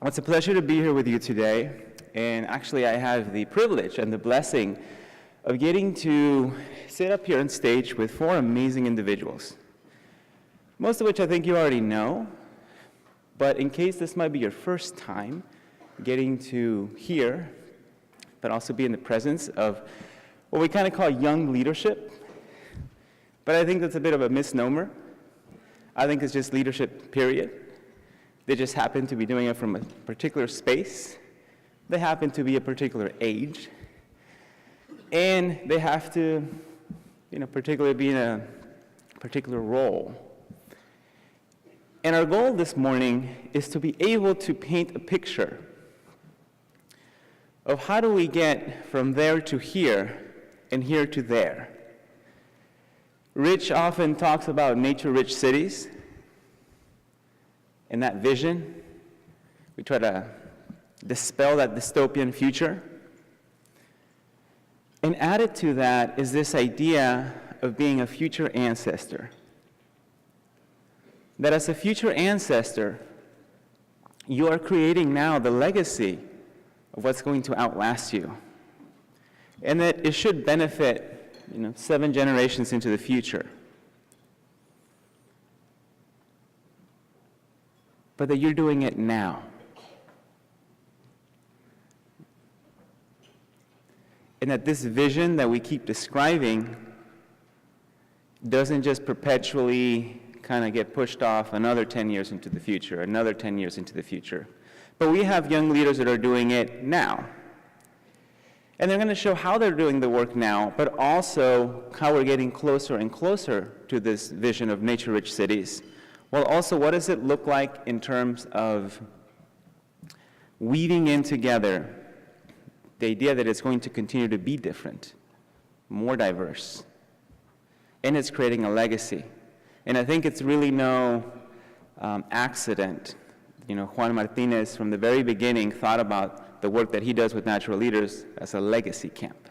Well, it's a pleasure to be here with you today, and actually I have the privilege and the blessing of getting to sit up here on stage with four amazing individuals, most of which I think you already know, but in case this might be your first time getting to hear, but also be in the presence of what we kind of call young leadership, but I think that's a bit of a misnomer. I think it's just leadership, period. They just happen to be doing it from a particular space. They happen to be a particular age. And they have to, particularly be in a particular role. And our goal this morning is to be able to paint a picture of how do we get from there to here and here to there. Rich often talks about nature-rich cities. In that vision, we try to dispel that dystopian future. And added to that is this idea of being a future ancestor. That as a future ancestor, you are creating now the legacy of what's going to outlast you. And that it should benefit, 7 generations into the future. But that you're doing it now. And that this vision that we keep describing doesn't just perpetually kind of get pushed off another 10 years into the future, another 10 years into the future. But we have young leaders that are doing it now. And they're going to show how they're doing the work now, but also how we're getting closer and closer to this vision of nature-rich cities. Well, also, what does it look like in terms of weaving in together the idea that it's going to continue to be different, more diverse, and it's creating a legacy. And I think it's really no accident. Juan Martinez, from the very beginning, thought about the work that he does with natural leaders as a legacy camp.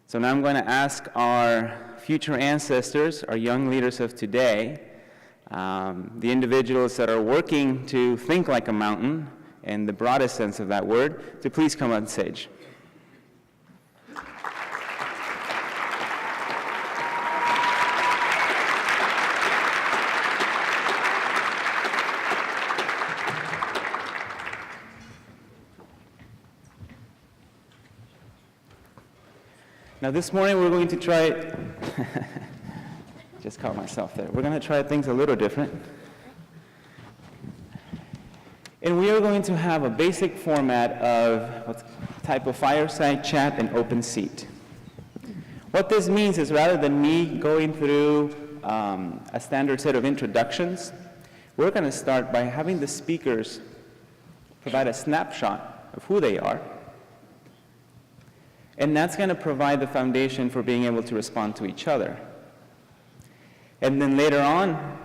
So now I'm going to ask our future ancestors, our young leaders of today, the individuals that are working to think like a mountain, in the broadest sense of that word, to please come on stage. Now this morning we're going to try, just caught myself there. We're going to try things a little different. And we are going to have a basic format of what's type of fireside chat and open seat. What this means is rather than me going through a standard set of introductions, we're going to start by having the speakers provide a snapshot of who they are. And that's going to provide the foundation for being able to respond to each other. And then later on,